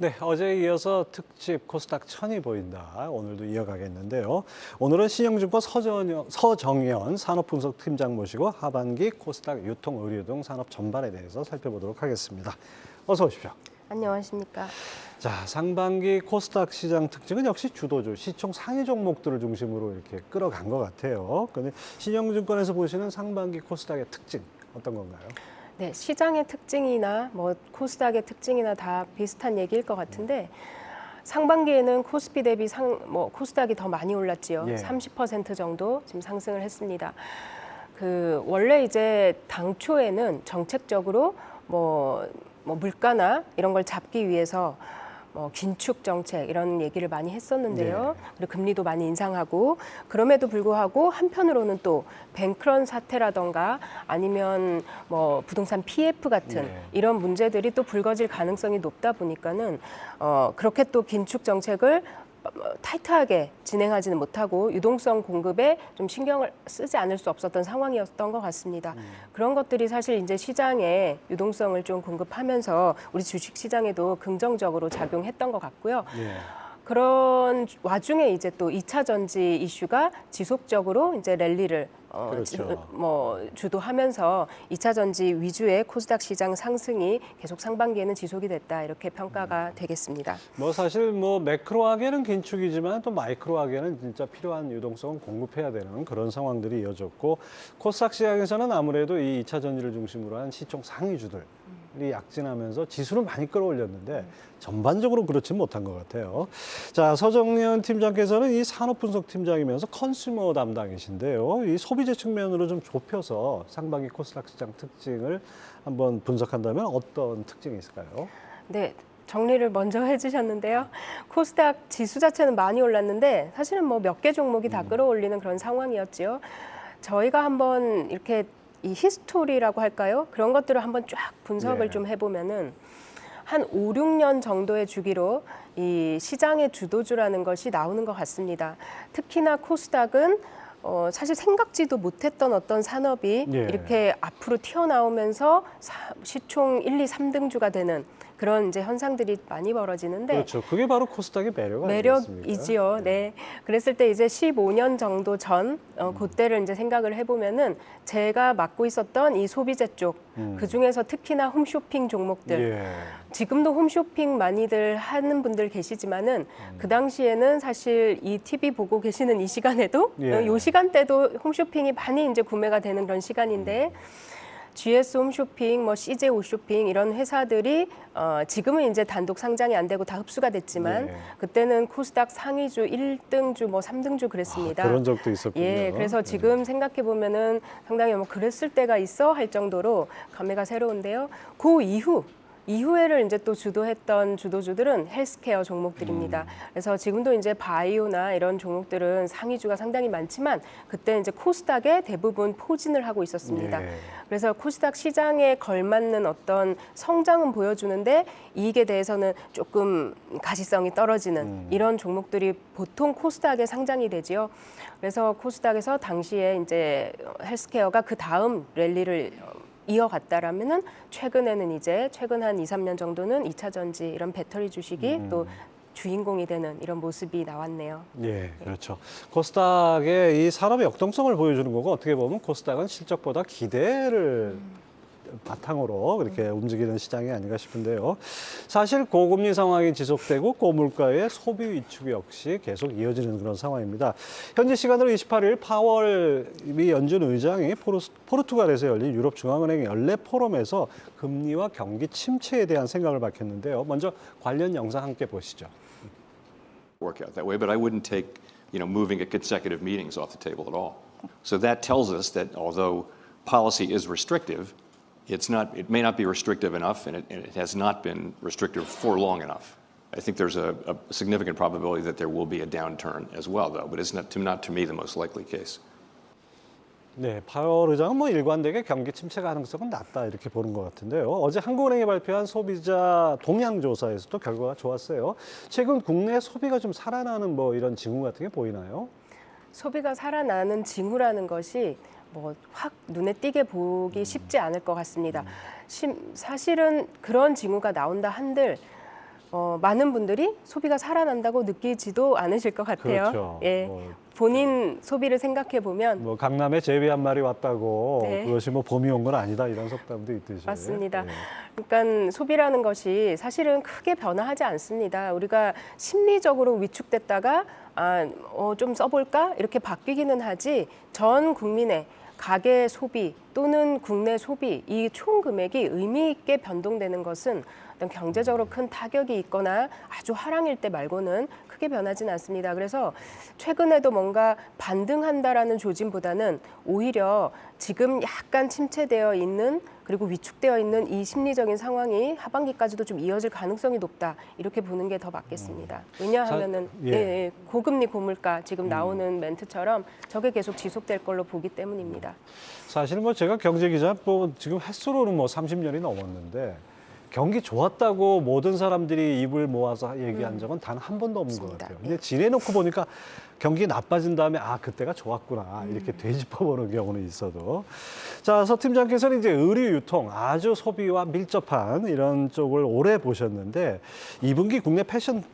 네, 어제에 이어서 특집 코스닥 천이 보인다. 오늘도 이어가겠는데요. 오늘은 신영증권 서정연 산업분석팀장 모시고 하반기 코스닥 유통, 의류 등 산업 전반에 대해서 살펴보도록 하겠습니다. 어서 오십시오. 안녕하십니까. 자, 상반기 코스닥 시장 특징은 역시 주도주, 시총 상위 종목들을 중심으로 이렇게 끌어간 것 같아요. 근데 신영증권에서 보시는 상반기 코스닥의 특징 어떤 건가요? 네, 시장의 특징이나 코스닥의 특징이나 다 비슷한 얘기일 것 같은데 상반기에는 코스피 대비 코스닥이 더 많이 올랐지요. 예. 30% 정도 지금 상승을 했습니다. 원래 이제 당초에는 정책적으로 물가나 이런 걸 잡기 위해서 긴축 정책 이런 얘기를 많이 했었는데요. 네. 그리고 금리도 많이 인상하고 그럼에도 불구하고 한편으로는 또 뱅크런 사태라던가 아니면 부동산 PF 같은 네. 이런 문제들이 또 불거질 가능성이 높다 보니까는 그렇게 또 긴축 정책을 타이트하게 진행하지는 못하고 유동성 공급에 좀 신경을 쓰지 않을 수 없었던 상황이었던 것 같습니다. 그런 것들이 사실 이제 시장에 유동성을 좀 공급하면서 우리 주식 시장에도 긍정적으로 작용했던 것 같고요. 예. 그런 와중에 이제 또 2차 전지 이슈가 지속적으로 이제 랠리를 그렇죠. 주도하면서 2차 전지 위주의 코스닥 시장 상승이 계속 상반기에는 지속이 됐다 이렇게 평가가 되겠습니다. 사실 매크로하게는 긴축이지만 또 마이크로하게는 진짜 필요한 유동성은 공급해야 되는 그런 상황들이 이어졌고 코스닥 시장에서는 아무래도 이 2차 전지를 중심으로 한 시총 상위주들이 약진하면서 지수를 많이 끌어올렸는데 전반적으로 그렇진 못한 것 같아요. 자, 서정연 팀장께서는 이 산업분석팀장이면서 컨슈머 담당이신데요. 이 소비재 측면으로 좀 좁혀서 상반기 코스닥 시장 특징을 한번 분석한다면 어떤 특징이 있을까요? 네. 정리를 먼저 해주셨는데요. 코스닥 지수 자체는 많이 올랐는데 사실은 몇 개 종목이 다 끌어올리는 그런 상황이었지요. 저희가 한번 이렇게 이 히스토리라고 할까요? 그런 것들을 한번 쫙 분석을 네. 좀 해보면은 한 5, 6년 정도의 주기로 이 시장의 주도주라는 것이 나오는 것 같습니다. 특히나 코스닥은 사실 생각지도 못했던 어떤 산업이 예. 이렇게 앞으로 튀어나오면서 시총 1, 2, 3등주가 되는 그런 이제 현상들이 많이 벌어지는데 그렇죠. 그게 바로 코스닥의 매력 아니겠습니까? 매력이지요. 네. 그랬을 때 이제 15년 정도 전 그때를 이제 생각을 해보면은 제가 맡고 있었던 이 소비재 쪽 그 중에서 특히나 홈쇼핑 종목들 예. 지금도 홈쇼핑 많이들 하는 분들 계시지만은 그 당시에는 사실 이 TV 보고 계시는 이 시간에도 예. 이 시간대도 홈쇼핑이 많이 이제 구매가 되는 그런 시간인데 GS 홈쇼핑, CJ 홈쇼핑 이런 회사들이 지금은 이제 단독 상장이 안 되고 다 흡수가 됐지만 네. 그때는 코스닥 상위주 1등주, 3등주 그랬습니다. 그런 적도 있었군요. 예, 그래서 지금 생각해 보면은 상당히 그랬을 때가 있어 할 정도로 감회가 새로운데요. 그 이후에를 이제 또 주도했던 주도주들은 헬스케어 종목들입니다. 그래서 지금도 이제 바이오나 이런 종목들은 상위주가 상당히 많지만 그때 이제 코스닥에 대부분 포진을 하고 있었습니다. 예. 그래서 코스닥 시장에 걸맞는 어떤 성장은 보여주는데 이익에 대해서는 조금 가시성이 떨어지는 이런 종목들이 보통 코스닥에 상장이 되지요. 그래서 코스닥에서 당시에 이제 헬스케어가 그 다음 랠리를 이어갔다라면은 최근 한 2, 3년 정도는 2차 전지 이런 배터리 주식이 또 주인공이 되는 이런 모습이 나왔네요. 예, 그렇죠. 코스닥의 이 산업의 역동성을 보여주는 거고 어떻게 보면 코스닥은 실적보다 기대를 바탕으로 그렇게 움직이는 시장이 아닌가 싶은데요. 사실 고금리 상황이 지속되고 고물가의 소비 위축 역시 계속 이어지는 그런 상황입니다. 현지 시간으로 28일 파월 미 연준 의장이 포르투갈에서 열린 유럽중앙은행 연례 포럼에서 금리와 경기 침체에 대한 생각을 밝혔는데요. 먼저 관련 영상 함께 보시죠. Work out that way, but I wouldn't take, moving at consecutive meetings off the table at all. So that tells us that although policy is restrictive, it may not be restrictive enough, and it has not been restrictive for long enough. I think there's a significant probability that there will be a downturn as well, though, but it's not to me the most likely case. 네, 파월 의장은 일관되게 경기 침체 가능성은 낮다 이렇게 보는 것 같은데요. 어제 한국은행이 발표한 소비자 동향 조사에서도 결과가 좋았어요. 최근 국내 소비가 좀 살아나는 이런 징후 같은 게 보이나요? 소비가 살아나는 징후라는 것이 확 눈에 띄게 보기 쉽지 않을 것 같습니다. 사실은 그런 징후가 나온다 한들 많은 분들이 소비가 살아난다고 느끼지도 않으실 것 같아요. 그렇죠. 예, 본인 소비를 생각해 보면 뭐 강남에 제비 한 마리 왔다고 네. 그것이 뭐 봄이 온 건 아니다 이런 속담도 있듯이. 맞습니다. 예. 그러니까 소비라는 것이 사실은 크게 변화하지 않습니다. 우리가 심리적으로 위축됐다가 좀 써볼까 이렇게 바뀌기는 하지 전 국민의 가계 소비 또는 국내 소비 이 총 금액이 의미 있게 변동되는 것은 어떤 경제적으로 큰 타격이 있거나 아주 하락일 때 말고는 크게 변하지는 않습니다. 그래서 최근에도 뭔가 반등한다라는 조짐보다는 오히려 지금 약간 침체되어 있는 그리고 위축되어 있는 이 심리적인 상황이 하반기까지도 좀 이어질 가능성이 높다 이렇게 보는 게 더 맞겠습니다. 왜냐하면은 예. 고금리 고물가 지금 나오는 멘트처럼 저게 계속 지속될 걸로 보기 때문입니다. 사실 뭐 제가 경제 기자 뭐 지금 횟수로는 뭐 30년이 넘었는데 경기 좋았다고 모든 사람들이 입을 모아서 얘기한 적은 단 한 번도 없는 것 맞습니다. 같아요. 근데 지내놓고 보니까 경기 나빠진 다음에 그때가 좋았구나 이렇게 되짚어보는 경우는 있어도. 자, 서 팀장께서는 이제 의류 유통 아주 소비와 밀접한 이런 쪽을 오래 보셨는데 2분기 국내 패션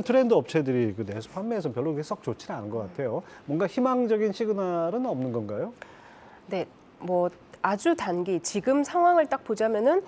트렌드 업체들이 그 내수 판매에서 별로 그렇게 썩 좋지는 않은 것 같아요. 뭔가 희망적인 시그널은 없는 건가요? 네, 뭐 아주 단기 지금 상황을 딱 보자면은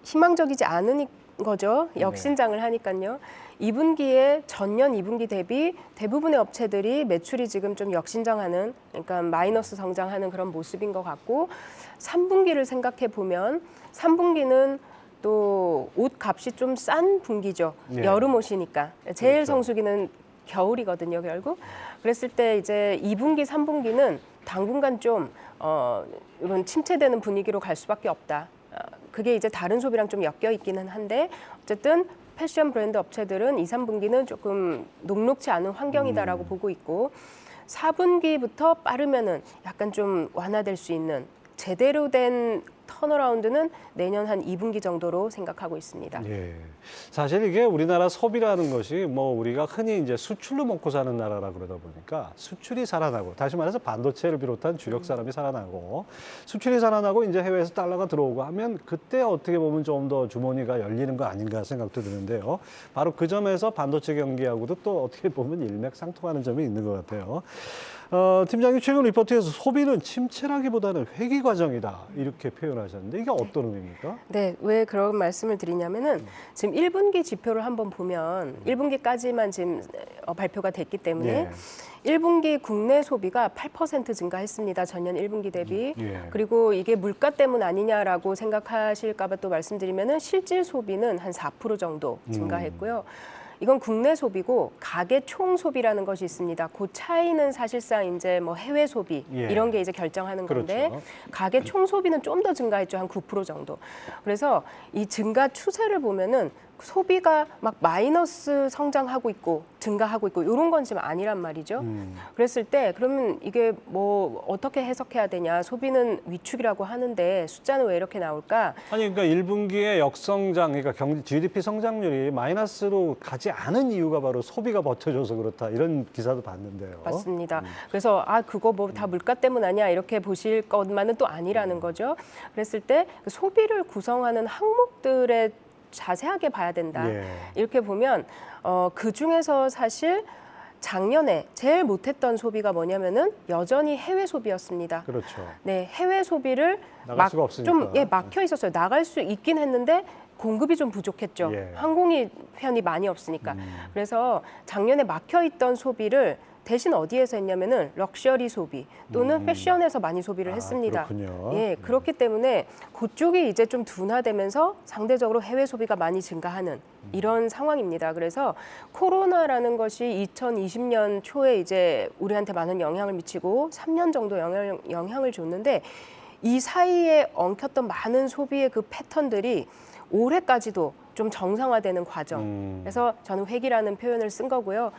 희망적이지 않은 거죠. 역신장을 하니까요. 2분기에 전년 2분기 대비 대부분의 업체들이 매출이 지금 좀 역신장하는 그러니까 마이너스 성장하는 그런 모습인 것 같고 3분기를 생각해 보면 3분기는 또 옷 값이 좀 싼 분기죠. 네. 여름 옷이니까 제일 그렇죠. 성수기는 겨울이거든요, 결국. 그랬을 때 이제 2분기, 3분기는 당분간 좀 이런 침체되는 분위기로 갈 수밖에 없다. 그게 이제 다른 소비랑 좀 엮여 있기는 한데 어쨌든 패션 브랜드 업체들은 2, 3분기는 조금 녹록치 않은 환경이다라고 보고 있고 4분기부터 빠르면은 약간 좀 완화될 수 있는 제대로 된 턴어라운드는 내년 한 2분기 정도로 생각하고 있습니다. 예. 사실 이게 우리나라 소비라는 것이 뭐 우리가 흔히 이제 수출로 먹고 사는 나라라 그러다 보니까 수출이 살아나고 다시 말해서 반도체를 비롯한 주력 산업이 살아나고 수출이 살아나고 이제 해외에서 달러가 들어오고 하면 그때 어떻게 보면 좀 더 주머니가 열리는 거 아닌가 생각도 드는데요. 바로 그 점에서 반도체 경기하고도 또 어떻게 보면 일맥상통하는 점이 있는 것 같아요. 팀장님 최근 리포트에서 소비는 침체라기보다는 회귀 과정이다 이렇게 표현하셨는데 이게 어떤 의미입니까? 네, 왜 그런 말씀을 드리냐면은 지금 1분기 지표를 한번 보면 1분기까지만 지금 발표가 됐기 때문에 예. 1분기 국내 소비가 8% 증가했습니다. 전년 1분기 대비. 예. 그리고 이게 물가 때문 아니냐라고 생각하실까 봐 또 말씀드리면은 실질 소비는 한 4% 정도 증가했고요. 이건 국내 소비고 가계 총 소비라는 것이 있습니다. 그 차이는 사실상 이제 뭐 해외 소비 예. 이런 게 이제 결정하는 건데 그렇죠. 가계 총 소비는 좀 더 증가했죠. 한 9% 정도. 그래서 이 증가 추세를 보면은 소비가 막 마이너스 성장하고 있고 증가하고 있고 이런 건 지금 아니란 말이죠. 그랬을 때 그러면 이게 뭐 어떻게 해석해야 되냐. 소비는 위축이라고 하는데 숫자는 왜 이렇게 나올까? 아니 그러니까 1분기에 역성장 그러니까 GDP 성장률이 마이너스로 가지 않은 이유가 바로 소비가 버텨줘서 그렇다 이런 기사도 봤는데요. 맞습니다. 그래서 그거 뭐 다 물가 때문 아니야 이렇게 보실 것만은 또 아니라는 거죠. 그랬을 때 그 소비를 구성하는 항목들의 자세하게 봐야 된다. 예. 이렇게 보면 그 중에서 사실 작년에 제일 못했던 소비가 뭐냐면은 여전히 해외 소비였습니다. 그렇죠. 네, 해외 소비를 나갈 수가 없으니까. 좀 막혀 있었어요. 나갈 수 있긴 했는데 공급이 좀 부족했죠. 예. 항공편이 많이 없으니까. 그래서 작년에 막혀 있던 소비를 대신 어디에서 했냐면은 럭셔리 소비 또는 패션에서 많이 소비를 했습니다. 그렇군요. 예, 그렇기 때문에 그쪽이 이제 좀 둔화되면서 상대적으로 해외 소비가 많이 증가하는 이런 상황입니다. 그래서 코로나라는 것이 2020년 초에 이제 우리한테 많은 영향을 미치고 3년 정도 영향을 줬는데 이 사이에 엉켰던 많은 소비의 그 패턴들이 올해까지도 좀 정상화되는 과정. 그래서 저는 회귀라는 표현을 쓴 거고요.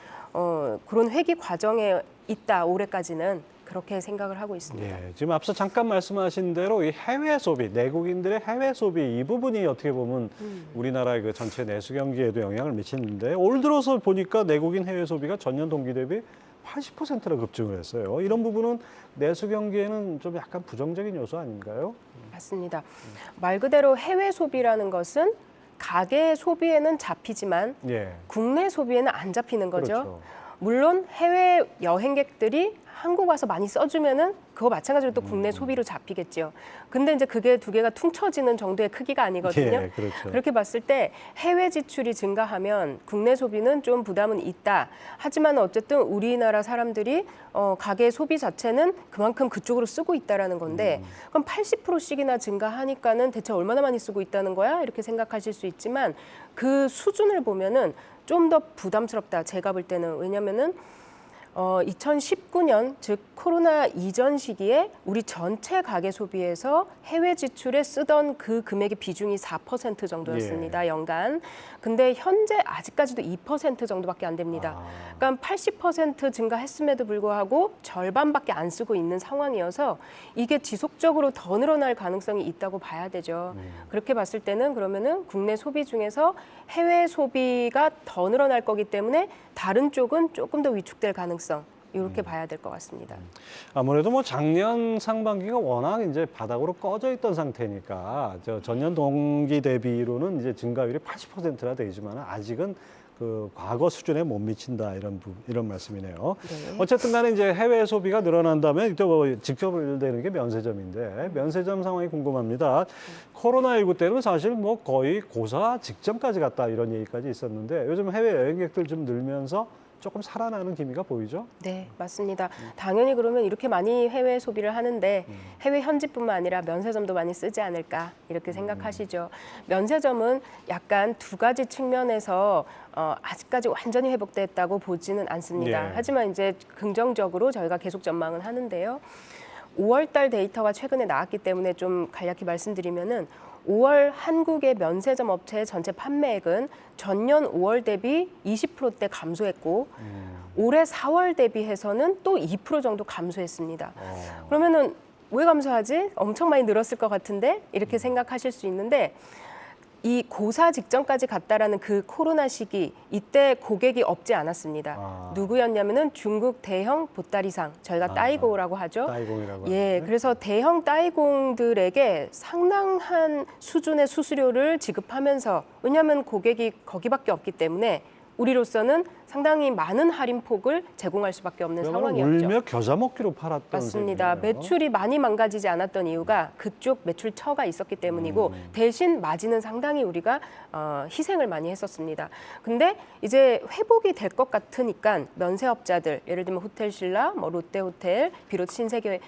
그런 회귀 과정에 있다 올해까지는 그렇게 생각을 하고 있습니다. 예, 지금 앞서 잠깐 말씀하신 대로 이 해외 소비, 내국인들의 해외 소비 이 부분이 어떻게 보면 우리나라의 그 전체 내수 경기에도 영향을 미치는데 올 들어서 보니까 내국인 해외 소비가 전년 동기 대비 80%나 급증을 했어요. 이런 부분은 내수 경기에는 좀 약간 부정적인 요소 아닌가요? 맞습니다. 말 그대로 해외 소비라는 것은 가계 소비에는 잡히지만 예. 국내 소비에는 안 잡히는 거죠. 그렇죠. 물론 해외 여행객들이 한국 와서 많이 써주면은 그거 마찬가지로 또 국내 소비로 잡히겠죠. 근데 이제 그게 두 개가 퉁쳐지는 정도의 크기가 아니거든요. 예, 그렇죠. 그렇게 봤을 때 해외 지출이 증가하면 국내 소비는 좀 부담은 있다. 하지만 어쨌든 우리나라 사람들이 가계 소비 자체는 그만큼 그쪽으로 쓰고 있다라는 건데 그럼 80%씩이나 증가하니까는 대체 얼마나 많이 쓰고 있다는 거야? 이렇게 생각하실 수 있지만 그 수준을 보면은 좀 더 부담스럽다. 제가 볼 때는. 왜냐면은 2019년 즉 코로나 이전 시기에 우리 전체 가계 소비에서 해외 지출에 쓰던 그 금액의 비중이 4% 정도였습니다. 연간. 근데 현재 아직까지도 2% 정도밖에 안 됩니다. 그러니까 80% 증가했음에도 불구하고 절반밖에 안 쓰고 있는 상황이어서 이게 지속적으로 더 늘어날 가능성이 있다고 봐야 되죠. 그렇게 봤을 때는 그러면은 국내 소비 중에서 해외 소비가 더 늘어날 거기 때문에 다른 쪽은 조금 더 위축될 가능성 이렇게 봐야 될 것 같습니다. 아무래도 뭐 작년 상반기가 워낙 이제 바닥으로 꺼져 있던 상태니까 전년 동기 대비로는 이제 증가율이 80%나 되지만 아직은 그 과거 수준에 못 미친다 이런 말씀이네요. 네. 어쨌든 간에 이제 해외 소비가 늘어난다면 또 뭐 직접되는 게 면세점인데 면세점 상황이 궁금합니다. 코로나19 때는 사실 뭐 거의 고사 직전까지 갔다 이런 얘기까지 있었는데 요즘 해외 여행객들 좀 늘면서 조금 살아나는 기미가 보이죠? 네, 맞습니다. 당연히 그러면 이렇게 많이 해외 소비를 하는데 해외 현지뿐만 아니라 면세점도 많이 쓰지 않을까 이렇게 생각하시죠. 면세점은 약간 두 가지 측면에서 아직까지 완전히 회복됐다고 보지는 않습니다. 예. 하지만 이제 긍정적으로 저희가 계속 전망은 하는데요. 5월 달 데이터가 최근에 나왔기 때문에 좀 간략히 말씀드리면은 5월 한국의 면세점 업체의 전체 판매액은 전년 5월 대비 20%대 감소했고 올해 4월 대비해서는 또 2% 정도 감소했습니다. 그러면은 왜 감소하지? 엄청 많이 늘었을 것 같은데 이렇게 생각하실 수 있는데 이 고사 직전까지 갔다라는 그 코로나 시기 이때 고객이 없지 않았습니다. 누구였냐면은 중국 대형 보따리상 저희가 따이고라고 하죠. 따이공이라고 예, 하는데. 그래서 대형 따이공들에게 상당한 수준의 수수료를 지급하면서 왜냐하면 고객이 거기밖에 없기 때문에 우리로서는 상당히 많은 할인폭을 제공할 수밖에 없는 상황이었죠. 울며 겨자 먹기로 팔았던 맞습니다. 셈이네요. 매출이 많이 망가지지 않았던 이유가 그쪽 매출 처가 있었기 때문이고 대신 마진은 상당히 우리가 희생을 많이 했었습니다. 근데 이제 회복이 될 것 같으니까 면세업자들 예를 들면 호텔신라, 뭐 롯데호텔, 비롯 신세계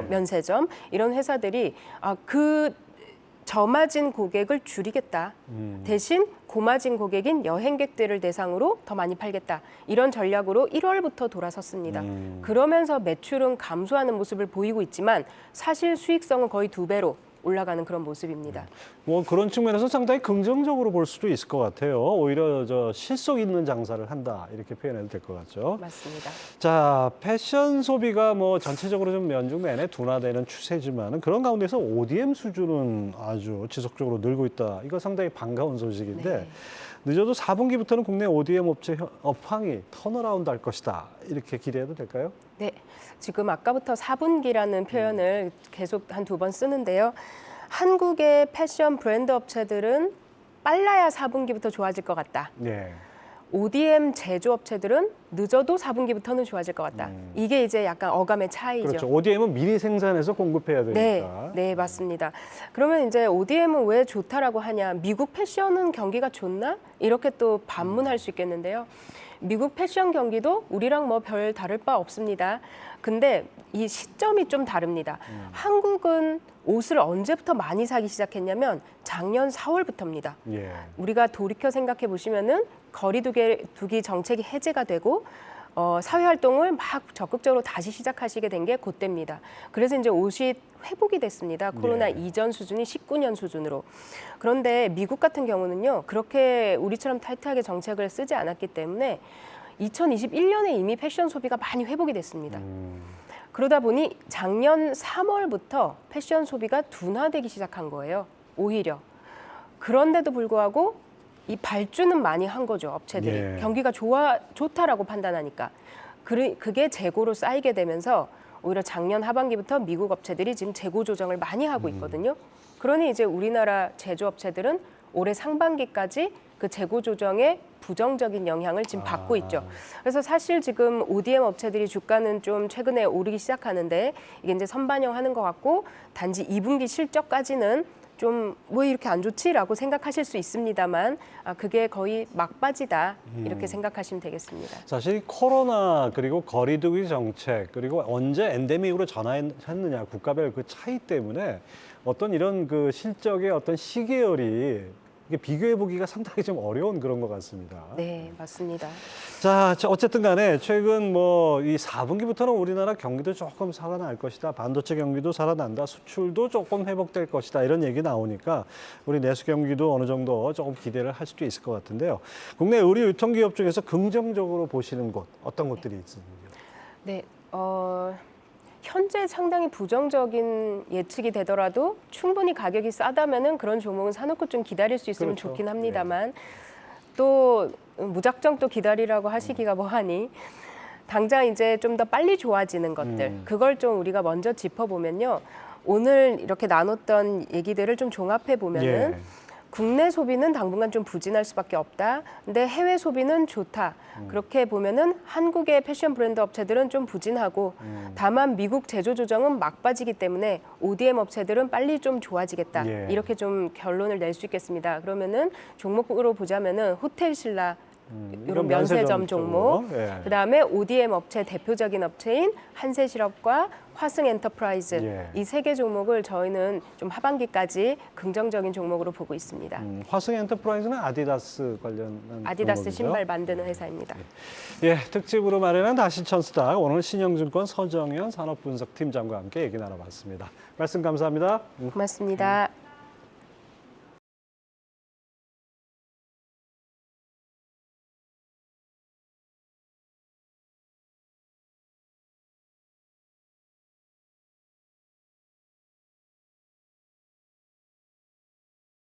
면세점 이런 회사들이 그 저마진 고객을 줄이겠다. 대신 고마진 고객인 여행객들을 대상으로 더 많이 팔겠다. 이런 전략으로 1월부터 돌아섰습니다. 그러면서 매출은 감소하는 모습을 보이고 있지만 사실 수익성은 거의 2배로 올라가는 그런 모습입니다. 뭐 그런 측면에서 상당히 긍정적으로 볼 수도 있을 것 같아요. 오히려 실속 있는 장사를 한다 이렇게 표현해도 될 것 같죠. 맞습니다. 자, 패션 소비가 뭐 전체적으로 좀 연중 내내 둔화되는 추세지만은 그런 가운데서 ODM 수준은 아주 지속적으로 늘고 있다. 이거 상당히 반가운 소식인데 네. 늦어도 4분기부터는 국내 ODM 업체 업황이 턴어라운드 할 것이다. 이렇게 기대해도 될까요? 네, 지금 아까부터 4분기라는 표현을 계속 한 2번 쓰는데요. 한국의 패션 브랜드 업체들은 빨라야 4분기부터 좋아질 것 같다. 네. ODM 제조업체들은 늦어도 4분기부터는 좋아질 것 같다. 이게 이제 약간 어감의 차이죠. 그렇죠. ODM은 미리 생산해서 공급해야 되니까. 네, 맞습니다. 그러면 이제 ODM은 왜 좋다라고 하냐? 미국 패션은 경기가 좋나? 이렇게 또 반문할 수 있겠는데요. 미국 패션 경기도 우리랑 뭐 별 다를 바 없습니다. 근데 이 시점이 좀 다릅니다. 한국은 옷을 언제부터 많이 사기 시작했냐면 작년 4월부터입니다. 예. 우리가 돌이켜 생각해 보시면은 거리두기 정책이 해제가 되고 사회 활동을 막 적극적으로 다시 시작하시게 된 게 그때입니다. 그래서 이제 옷이 회복이 됐습니다. 코로나 이전 수준이 19년 수준으로. 그런데 미국 같은 경우는요. 그렇게 우리처럼 타이트하게 정책을 쓰지 않았기 때문에 2021년에 이미 패션 소비가 많이 회복이 됐습니다. 그러다 보니 작년 3월부터 패션 소비가 둔화되기 시작한 거예요. 오히려. 그런데도 불구하고 이 발주는 많이 한 거죠. 업체들이. 예. 경기가 좋다라고 판단하니까. 그게 재고로 쌓이게 되면서 오히려 작년 하반기부터 미국 업체들이 지금 재고 조정을 많이 하고 있거든요. 그러니 이제 우리나라 제조업체들은 올해 상반기까지 그 재고 조정에 부정적인 영향을 지금 받고 있죠. 그래서 사실 지금 ODM 업체들이 주가는 좀 최근에 오르기 시작하는데 이게 이제 선반영하는 것 같고 단지 2분기 실적까지는 좀 뭐 이렇게 안 좋지라고 생각하실 수 있습니다만 그게 거의 막바지다 이렇게 생각하시면 되겠습니다. 사실 코로나 그리고 거리두기 정책 그리고 언제 엔데믹으로 전환했느냐 국가별 그 차이 때문에 어떤 이런 그 실적의 어떤 시계열이 이게 비교해 보기가 상당히 좀 어려운 그런 것 같습니다. 네, 맞습니다. 자, 어쨌든 간에 최근 뭐 이 4분기부터는 우리나라 경기도 조금 살아날 것이다. 반도체 경기도 살아난다. 수출도 조금 회복될 것이다. 이런 얘기 나오니까 우리 내수 경기도 어느 정도 조금 기대를 할 수도 있을 것 같은데요. 국내 의류 유통기업 중에서 긍정적으로 보시는 곳 어떤 곳들이 있습니까? 네, 현재 상당히 부정적인 예측이 되더라도 충분히 가격이 싸다면은 그런 종목은 사놓고 좀 기다릴 수 있으면 그렇죠. 좋긴 합니다만 또 무작정 또 기다리라고 하시기가 뭐하니 당장 이제 좀 더 빨리 좋아지는 것들 그걸 좀 우리가 먼저 짚어보면요. 오늘 이렇게 나눴던 얘기들을 좀 종합해 보면은 예. 국내 소비는 당분간 좀 부진할 수밖에 없다. 근데 해외 소비는 좋다. 그렇게 보면은 한국의 패션 브랜드 업체들은 좀 부진하고 다만 미국 제조 조정은 막바지기 때문에 ODM 업체들은 빨리 좀 좋아지겠다. 예. 이렇게 좀 결론을 낼 수 있겠습니다. 그러면은 종목으로 보자면은 호텔 신라 이런 면세점 종목, 예. 그다음에 ODM 업체 대표적인 업체인 한세실업과 화승엔터프라이즈 예. 이 세 개 종목을 저희는 좀 하반기까지 긍정적인 종목으로 보고 있습니다. 화승엔터프라이즈는 아디다스 관련한 아디다스 종목이죠? 신발 만드는 회사입니다. 예, 특집으로 마련한 다시 천스타 오늘 신영증권 서정현 산업분석팀장과 함께 얘기 나눠봤습니다. 말씀 감사합니다. 고맙습니다.